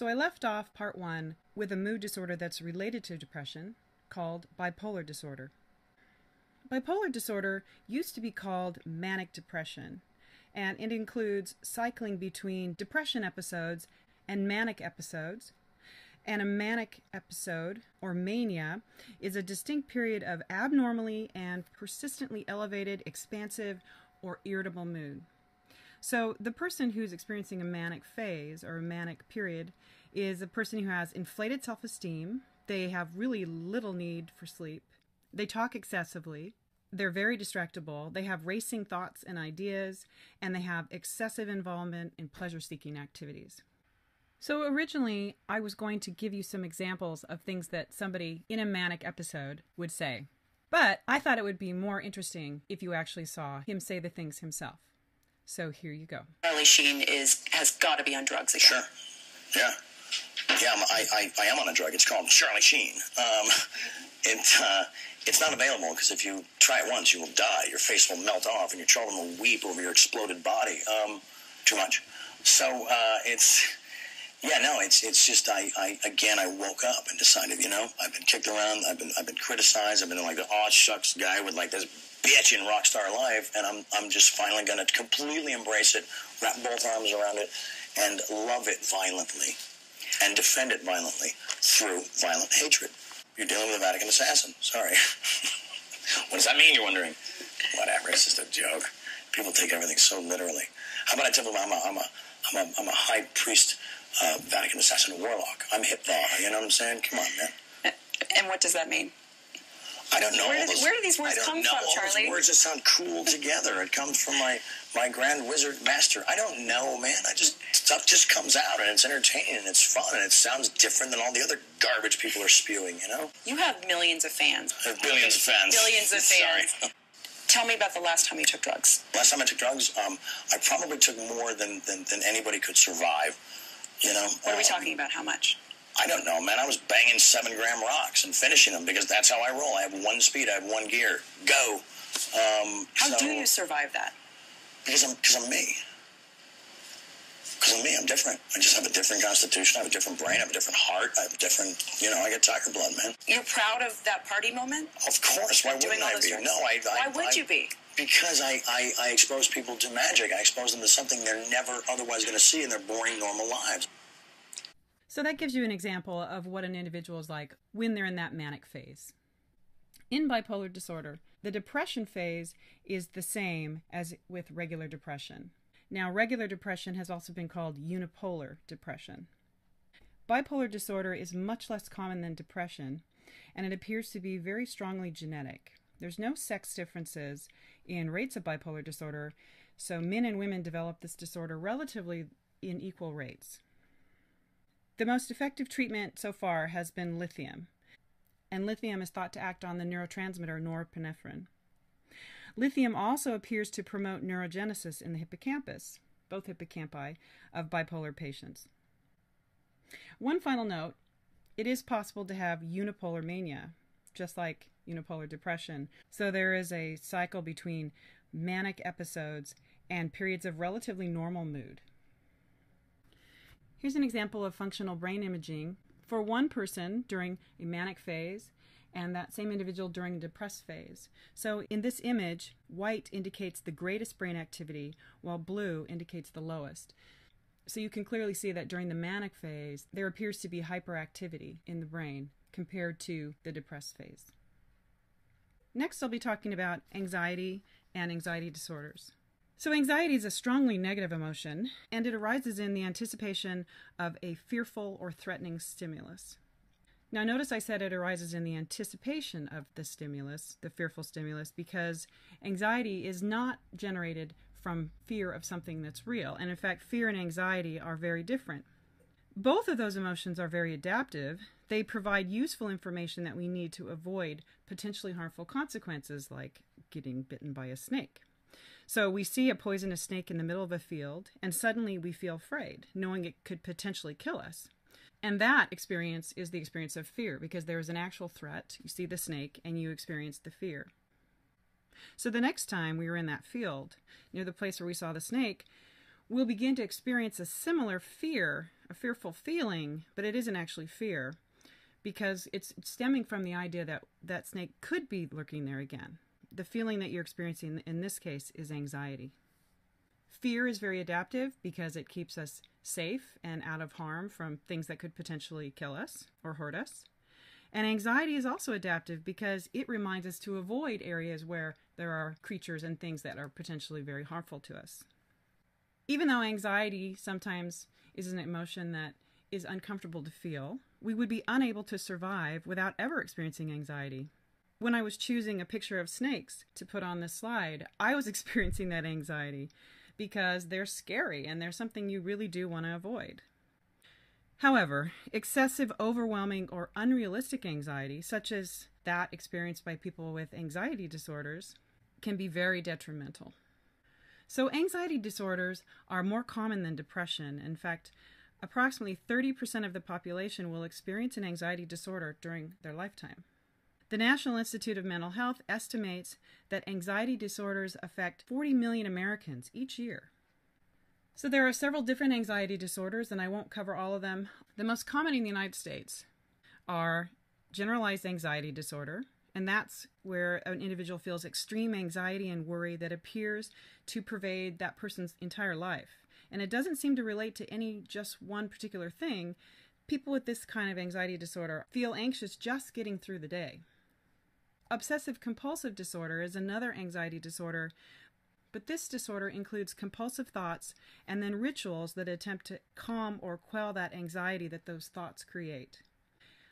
So I left off part 1 with a mood disorder that's related to depression called bipolar disorder. Bipolar disorder used to be called manic depression, and it includes cycling between depression episodes and manic episodes. And a manic episode, or mania, is a distinct period of abnormally and persistently elevated, expansive, or irritable mood. So the person who's experiencing a manic phase or a manic period is a person who has inflated self-esteem. They have really little need for sleep. They talk excessively. They're very distractible. They have racing thoughts and ideas, and they have excessive involvement in pleasure-seeking activities. So originally, I was going to give you some examples of things that somebody in a manic episode would say. But I thought it would be more interesting if you actually saw him say the things himself. So here you go. Charlie Sheen has got to be on drugs again. Sure. Yeah. Yeah, I am on a drug. It's called Charlie Sheen. It's not available because if you try it once, you will die. Your face will melt off and your children will weep over your exploded body. Too much. So it's just I woke up and decided, I've been kicked around, I've been criticized, I've been like the aw shucks guy with like this bitch in rock star life, and I'm just finally going to completely embrace it, wrap both arms around it, and love it violently, and defend it violently through violent hatred. You're dealing with a Vatican assassin. Sorry. What does that mean, you're wondering? Whatever, it's just a joke. People take everything so literally. How about I tell them I'm a high priest, Vatican assassin warlock. I'm Hitler, you know what I'm saying? Come on, man. And what does that mean? I don't know. Where do these words come from, Charlie? Those words just sound cool together. It comes from my grand wizard master. I don't know, man. Stuff just comes out, and it's entertaining, and it's fun, and it sounds different than all the other garbage people are spewing, You have millions of fans. I have billions of fans. Billions of fans. Sorry. Tell me about the last time you took drugs. Last time I took drugs, I probably took more than anybody could survive, What are we talking about? How much? I don't know, man. I was banging 7-gram rocks and finishing them because that's how I roll. I have one speed. I have one gear. Go. How do you survive that? Because I'm me. Because I'm me. I'm different. I just have a different constitution. I have a different brain. I have a different heart. I have a different, I get tiger blood, man. You're proud of that party moment? Of course. Why wouldn't I be? Drugs? No, Why would you be? Because I expose people to magic. I expose them to something they're never otherwise going to see in their boring, normal lives. So that gives you an example of what an individual is like when they're in that manic phase. In bipolar disorder, the depression phase is the same as with regular depression. Now, regular depression has also been called unipolar depression. Bipolar disorder is much less common than depression, and it appears to be very strongly genetic. There's no sex differences in rates of bipolar disorder, so men and women develop this disorder relatively in equal rates. The most effective treatment so far has been lithium, and lithium is thought to act on the neurotransmitter norepinephrine. Lithium also appears to promote neurogenesis in the hippocampus, both hippocampi, of bipolar patients. One final note, it is possible to have unipolar mania, just like unipolar depression. So there is a cycle between manic episodes and periods of relatively normal mood. Here's an example of functional brain imaging for one person during a manic phase and that same individual during a depressed phase. So in this image, white indicates the greatest brain activity, while blue indicates the lowest. So you can clearly see that during the manic phase, there appears to be hyperactivity in the brain compared to the depressed phase. Next, I'll be talking about anxiety and anxiety disorders. So anxiety is a strongly negative emotion, and it arises in the anticipation of a fearful or threatening stimulus. Now notice I said it arises in the anticipation of the stimulus, the fearful stimulus, because anxiety is not generated from fear of something that's real. And in fact, fear and anxiety are very different. Both of those emotions are very adaptive. They provide useful information that we need to avoid potentially harmful consequences like getting bitten by a snake. So we see a poisonous snake in the middle of a field, and suddenly we feel afraid, knowing it could potentially kill us. And that experience is the experience of fear, because there is an actual threat. You see the snake, and you experience the fear. So the next time we were in that field, near the place where we saw the snake, we'll begin to experience a similar fear a fearful feeling, but it isn't actually fear, because it's stemming from the idea that that snake could be lurking there again. The feeling that you're experiencing in this case is anxiety. Fear is very adaptive because it keeps us safe and out of harm from things that could potentially kill us or hurt us. And anxiety is also adaptive because it reminds us to avoid areas where there are creatures and things that are potentially very harmful to us. Even though anxiety sometimes is an emotion that is uncomfortable to feel, we would be unable to survive without ever experiencing anxiety. When I was choosing a picture of snakes to put on this slide, I was experiencing that anxiety because they're scary and they're something you really do want to avoid. However, excessive, overwhelming, or unrealistic anxiety, such as that experienced by people with anxiety disorders, can be very detrimental. So anxiety disorders are more common than depression. In fact, approximately 30% of the population will experience an anxiety disorder during their lifetime. The National Institute of Mental Health estimates that anxiety disorders affect 40 million Americans each year. So there are several different anxiety disorders, and I won't cover all of them. The most common in the United States are generalized anxiety disorder, and that's where an individual feels extreme anxiety and worry that appears to pervade that person's entire life. And it doesn't seem to relate to any just one particular thing. People with this kind of anxiety disorder feel anxious just getting through the day. Obsessive compulsive disorder is another anxiety disorder, but this disorder includes compulsive thoughts and then rituals that attempt to calm or quell that anxiety that those thoughts create.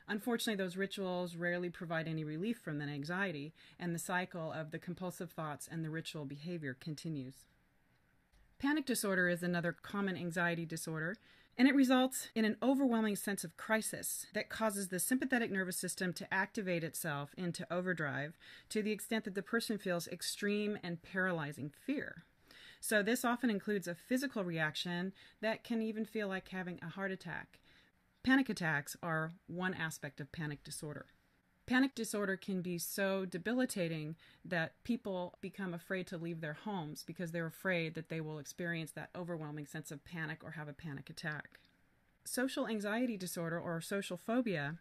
Unfortunately, those rituals rarely provide any relief from that anxiety, and the cycle of the compulsive thoughts and the ritual behavior continues. Panic disorder is another common anxiety disorder, and it results in an overwhelming sense of crisis that causes the sympathetic nervous system to activate itself into overdrive to the extent that the person feels extreme and paralyzing fear. So this often includes a physical reaction that can even feel like having a heart attack. Panic attacks are one aspect of panic disorder. Panic disorder can be so debilitating that people become afraid to leave their homes because they're afraid that they will experience that overwhelming sense of panic or have a panic attack. Social anxiety disorder, or social phobia,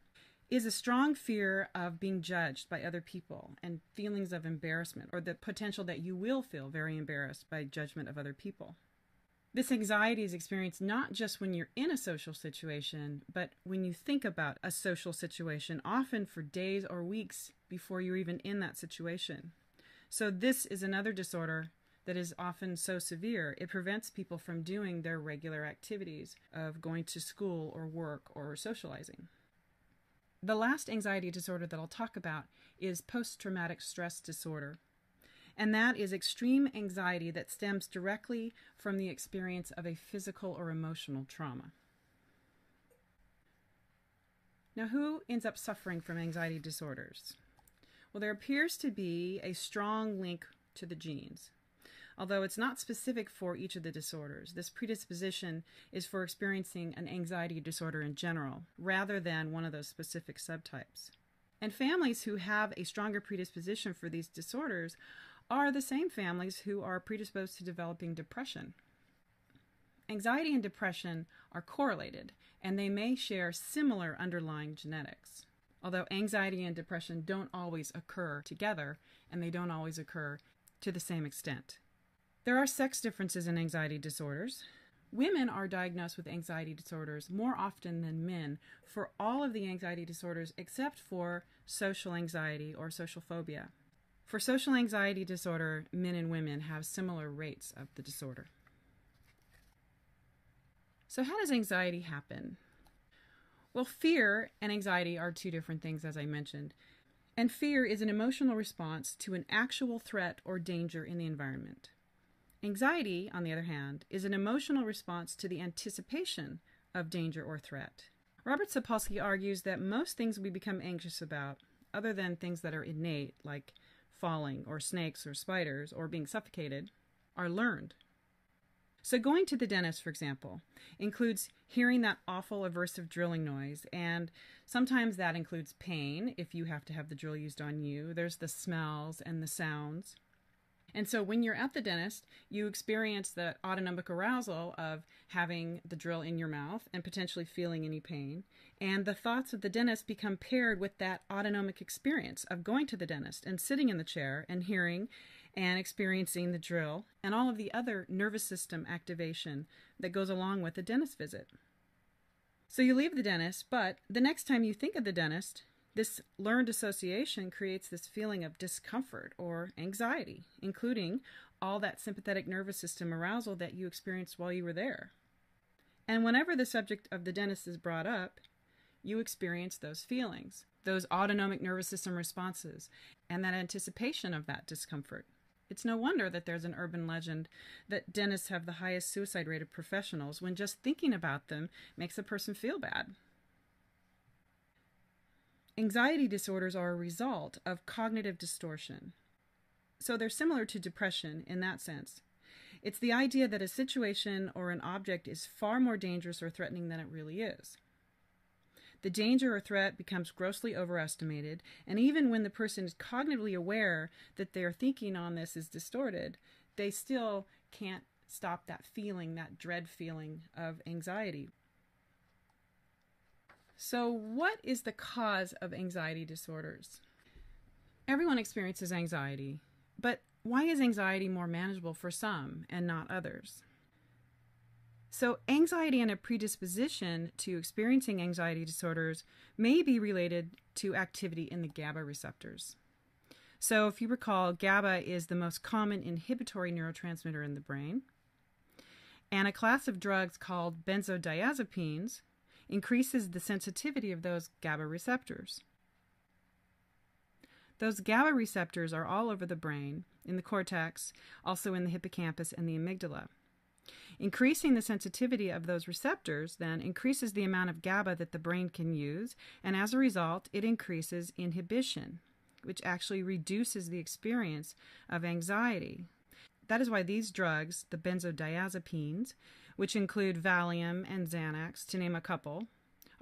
is a strong fear of being judged by other people and feelings of embarrassment, or the potential that you will feel very embarrassed by judgment of other people. This anxiety is experienced not just when you're in a social situation, but when you think about a social situation, often for days or weeks before you're even in that situation. So this is another disorder that is often so severe, it prevents people from doing their regular activities of going to school or work or socializing. The last anxiety disorder that I'll talk about is post-traumatic stress disorder. And that is extreme anxiety that stems directly from the experience of a physical or emotional trauma. Now, who ends up suffering from anxiety disorders? Well, there appears to be a strong link to the genes. Although it's not specific for each of the disorders, this predisposition is for experiencing an anxiety disorder in general, rather than one of those specific subtypes. And families who have a stronger predisposition for these disorders are the same families who are predisposed to developing depression. Anxiety and depression are correlated, and they may share similar underlying genetics. Although anxiety and depression don't always occur together, and they don't always occur to the same extent. There are sex differences in anxiety disorders. Women are diagnosed with anxiety disorders more often than men for all of the anxiety disorders except for social anxiety or social phobia. For social anxiety disorder, men and women have similar rates of the disorder. So how does anxiety happen? Well, fear and anxiety are two different things, as I mentioned. And fear is an emotional response to an actual threat or danger in the environment. Anxiety, on the other hand, is an emotional response to the anticipation of danger or threat. Robert Sapolsky argues that most things we become anxious about, other than things that are innate, like falling or snakes or spiders or being suffocated, are learned. So going to the dentist, for example, includes hearing that awful aversive drilling noise, and sometimes that includes pain if you have to have the drill used on you. There's the smells and the sounds. And so when you're at the dentist, you experience the autonomic arousal of having the drill in your mouth and potentially feeling any pain. And the thoughts of the dentist become paired with that autonomic experience of going to the dentist and sitting in the chair and hearing and experiencing the drill and all of the other nervous system activation that goes along with the dentist visit. So you leave the dentist, but the next time you think of the dentist, this learned association creates this feeling of discomfort or anxiety, including all that sympathetic nervous system arousal that you experienced while you were there. And whenever the subject of the dentist is brought up, you experience those feelings, those autonomic nervous system responses, and that anticipation of that discomfort. It's no wonder that there's an urban legend that dentists have the highest suicide rate of professionals when just thinking about them makes a person feel bad. Anxiety disorders are a result of cognitive distortion. So they're similar to depression in that sense. It's the idea that a situation or an object is far more dangerous or threatening than it really is. The danger or threat becomes grossly overestimated, and even when the person is cognitively aware that their thinking on this is distorted, they still can't stop that feeling, that dread feeling of anxiety. So what is the cause of anxiety disorders? Everyone experiences anxiety, but why is anxiety more manageable for some and not others? So anxiety and a predisposition to experiencing anxiety disorders may be related to activity in the GABA receptors. So if you recall, GABA is the most common inhibitory neurotransmitter in the brain, and a class of drugs called benzodiazepines increases the sensitivity of those GABA receptors. Those GABA receptors are all over the brain, in the cortex, also in the hippocampus and the amygdala. Increasing the sensitivity of those receptors then increases the amount of GABA that the brain can use, and as a result, it increases inhibition, which actually reduces the experience of anxiety. That is why these drugs, the benzodiazepines, which include Valium and Xanax, to name a couple,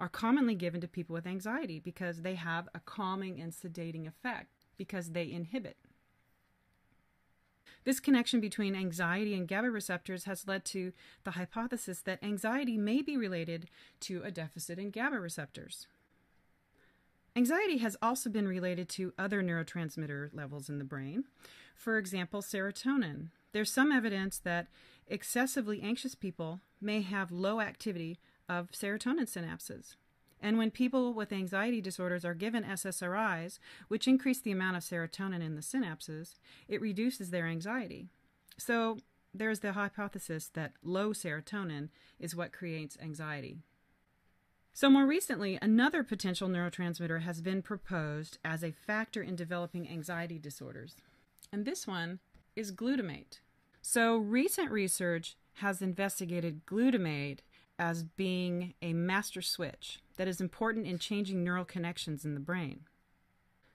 are commonly given to people with anxiety because they have a calming and sedating effect, because they inhibit. This connection between anxiety and GABA receptors has led to the hypothesis that anxiety may be related to a deficit in GABA receptors. Anxiety has also been related to other neurotransmitter levels in the brain. For example, serotonin. There's some evidence that excessively anxious people may have low activity of serotonin synapses. And when people with anxiety disorders are given SSRIs, which increase the amount of serotonin in the synapses, it reduces their anxiety. So there's the hypothesis that low serotonin is what creates anxiety. So more recently, another potential neurotransmitter has been proposed as a factor in developing anxiety disorders. And this one is glutamate. So recent research has investigated glutamate as being a master switch that is important in changing neural connections in the brain.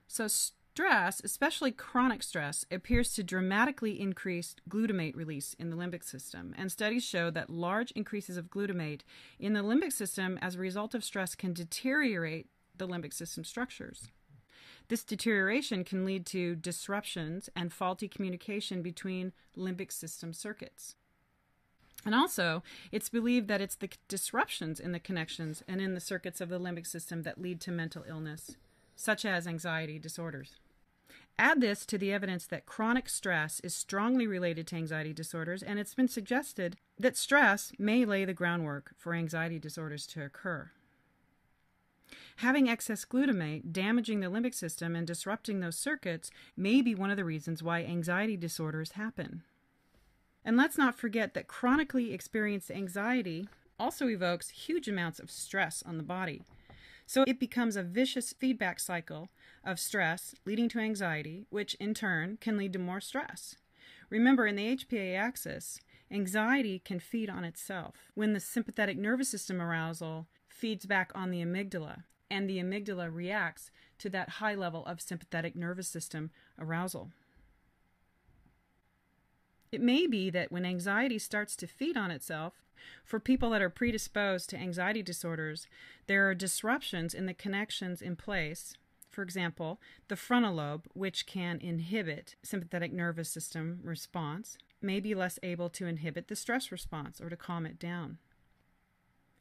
So stress, especially chronic stress, appears to dramatically increase glutamate release in the limbic system, and studies show that large increases of glutamate in the limbic system as a result of stress can deteriorate the limbic system structures. This deterioration can lead to disruptions and faulty communication between limbic system circuits. And also, it's believed that it's the disruptions in the connections and in the circuits of the limbic system that lead to mental illness, such as anxiety disorders. Add this to the evidence that chronic stress is strongly related to anxiety disorders, and it's been suggested that stress may lay the groundwork for anxiety disorders to occur. Having excess glutamate damaging the limbic system and disrupting those circuits may be one of the reasons why anxiety disorders happen. And let's not forget that chronically experienced anxiety also evokes huge amounts of stress on the body. So it becomes a vicious feedback cycle of stress leading to anxiety, which in turn can lead to more stress. Remember, in the HPA axis, anxiety can feed on itself when the sympathetic nervous system arousal feeds back on the amygdala, and the amygdala reacts to that high level of sympathetic nervous system arousal. It may be that when anxiety starts to feed on itself, for people that are predisposed to anxiety disorders, there are disruptions in the connections in place For example, the frontal lobe, which can inhibit sympathetic nervous system response, may be less able to inhibit the stress response or to calm it down.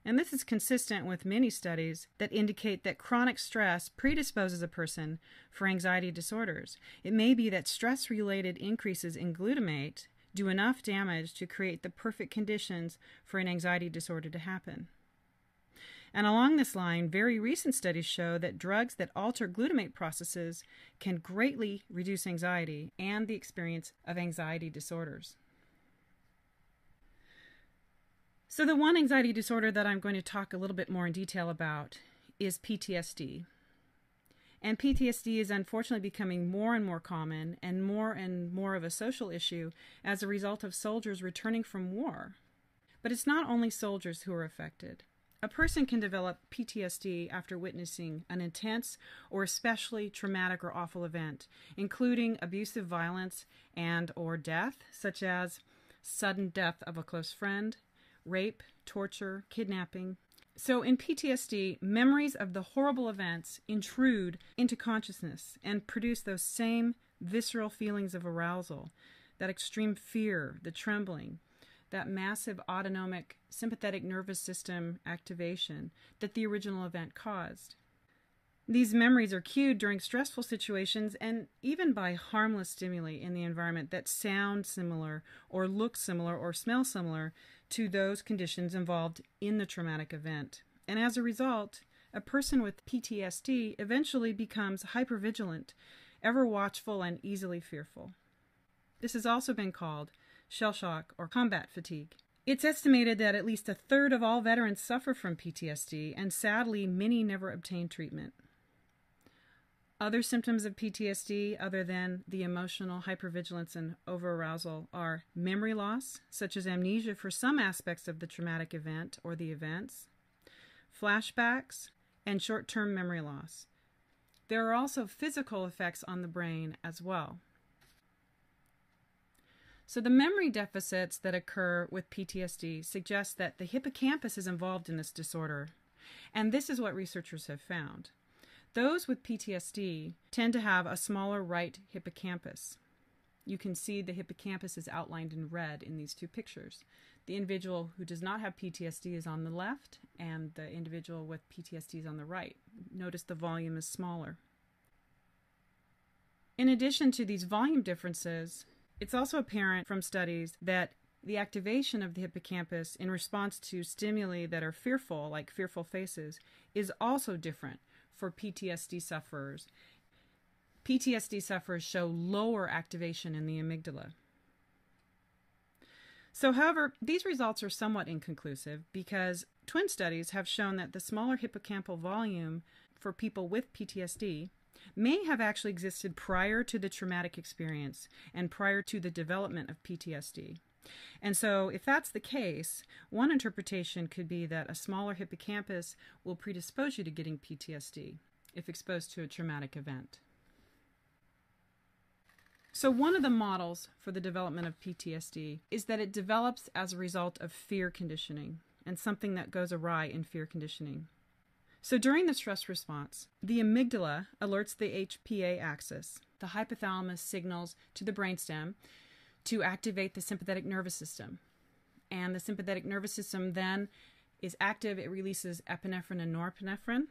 And this is consistent with many studies that indicate that chronic stress predisposes a person for anxiety disorders. It may be that stress-related increases in glutamate do enough damage to create the perfect conditions for an anxiety disorder to happen. And along this line, very recent studies show that drugs that alter glutamate processes can greatly reduce anxiety and the experience of anxiety disorders. So the one anxiety disorder that I'm going to talk a little bit more in detail about is PTSD. And PTSD is unfortunately becoming more and more common and more of a social issue as a result of soldiers returning from war. But it's not only soldiers who are affected. A person can develop PTSD after witnessing an intense or especially traumatic or awful event, including abusive violence and or death, such as sudden death of a close friend, rape, torture, kidnapping. So in PTSD, memories of the horrible events intrude into consciousness and produce those same visceral feelings of arousal, that extreme fear, the trembling, that massive autonomic sympathetic nervous system activation that the original event caused. These memories are cued during stressful situations and even by harmless stimuli in the environment that sound similar or look similar or smell similar to those conditions involved in the traumatic event. And as a result, a person with PTSD eventually becomes hypervigilant, ever watchful, and easily fearful. This has also been called shell shock or combat fatigue. It's estimated that at least a third of all veterans suffer from PTSD, and sadly, many never obtain treatment. Other symptoms of PTSD, other than the emotional hypervigilance and overarousal, are memory loss, such as amnesia for some aspects of the traumatic event or the events, flashbacks, and short-term memory loss. There are also physical effects on the brain as well. So the memory deficits that occur with PTSD suggest that the hippocampus is involved in this disorder, and this is what researchers have found. Those with PTSD tend to have a smaller right hippocampus. You can see the hippocampus is outlined in red in these two pictures. The individual who does not have PTSD is on the left, and the individual with PTSD is on the right. Notice the volume is smaller. In addition to these volume differences, it's also apparent from studies that the activation of the hippocampus in response to stimuli that are fearful, like fearful faces, is also different for PTSD sufferers. PTSD sufferers show lower activation in the amygdala. So, however, these results are somewhat inconclusive because twin studies have shown that the smaller hippocampal volume for people with PTSD may have actually existed prior to the traumatic experience and prior to the development of PTSD. And so if that's the case, one interpretation could be that a smaller hippocampus will predispose you to getting PTSD if exposed to a traumatic event. So one of the models for the development of PTSD is that it develops as a result of fear conditioning and something that goes awry in fear conditioning. So during the stress response, the amygdala alerts the HPA axis. The hypothalamus signals to the brainstem to activate the sympathetic nervous system. And the sympathetic nervous system then is active. It releases epinephrine and norepinephrine.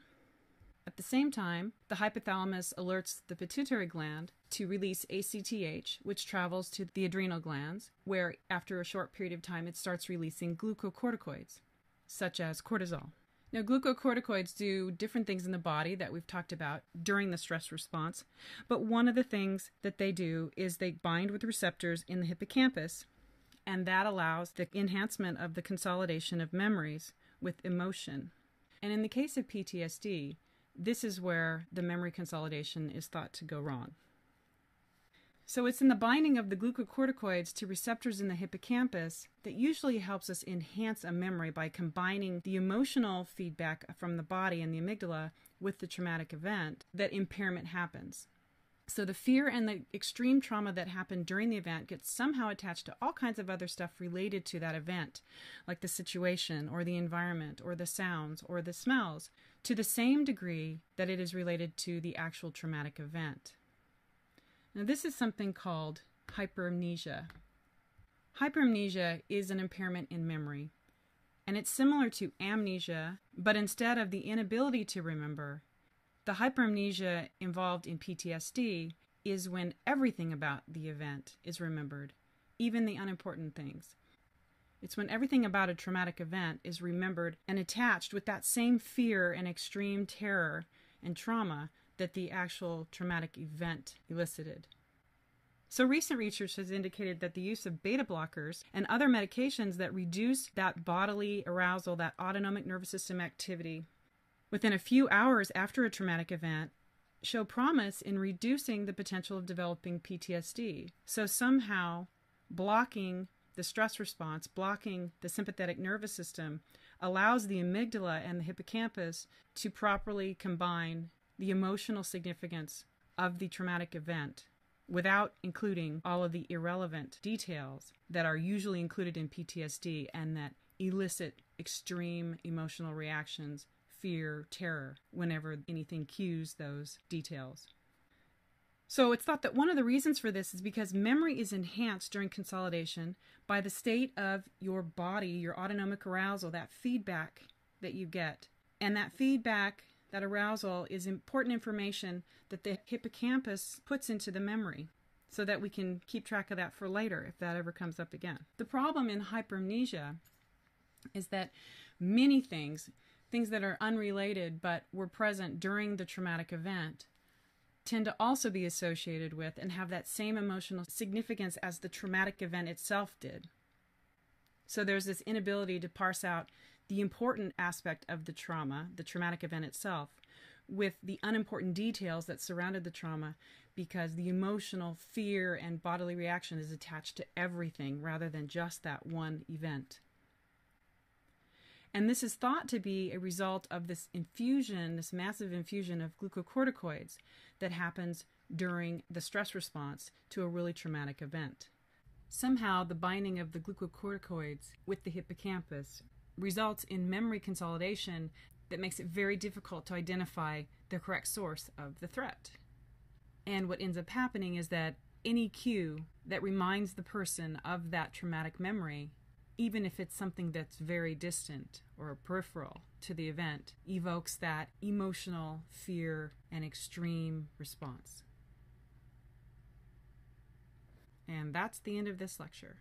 At the same time, the hypothalamus alerts the pituitary gland to release ACTH, which travels to the adrenal glands, where after a short period of time it starts releasing glucocorticoids, such as cortisol. Now, glucocorticoids do different things in the body that we've talked about during the stress response, but one of the things that they do is they bind with receptors in the hippocampus, and that allows the enhancement of the consolidation of memories with emotion. And in the case of PTSD, this is where the memory consolidation is thought to go wrong. So it's in the binding of the glucocorticoids to receptors in the hippocampus that usually helps us enhance a memory by combining the emotional feedback from the body and the amygdala with the traumatic event that impairment happens. So the fear and the extreme trauma that happened during the event gets somehow attached to all kinds of other stuff related to that event, like the situation or the environment or the sounds or the smells, to the same degree that it is related to the actual traumatic event. Now, this is something called hyperamnesia. Hyperamnesia is an impairment in memory, and it's similar to amnesia, but instead of the inability to remember, the hyperamnesia involved in PTSD is when everything about the event is remembered, even the unimportant things. It's when everything about a traumatic event is remembered and attached with that same fear and extreme terror and trauma that the actual traumatic event elicited. So recent research has indicated that the use of beta blockers and other medications that reduce that bodily arousal, that autonomic nervous system activity, within a few hours after a traumatic event, show promise in reducing the potential of developing PTSD. So somehow blocking the stress response, blocking the sympathetic nervous system, allows the amygdala and the hippocampus to properly combine the emotional significance of the traumatic event without including all of the irrelevant details that are usually included in PTSD and that elicit extreme emotional reactions, fear, terror, whenever anything cues those details. So it's thought that one of the reasons for this is because memory is enhanced during consolidation by the state of your body, your autonomic arousal, that feedback that you get. And that feedback, that arousal, is important information that the hippocampus puts into the memory so that we can keep track of that for later if that ever comes up again. The problem in hyperamnesia is that many things that are unrelated but were present during the traumatic event, tend to also be associated with and have that same emotional significance as the traumatic event itself did. So there's this inability to parse out the important aspect of the trauma, the traumatic event itself, with the unimportant details that surrounded the trauma, because the emotional fear and bodily reaction is attached to everything rather than just that one event. And this is thought to be a result of this infusion, this massive infusion of glucocorticoids that happens during the stress response to a really traumatic event. Somehow, the binding of the glucocorticoids with the hippocampus results in memory consolidation that makes it very difficult to identify the correct source of the threat. And what ends up happening is that any cue that reminds the person of that traumatic memory, even if it's something that's very distant or peripheral to the event, evokes that emotional fear and extreme response. And that's the end of this lecture.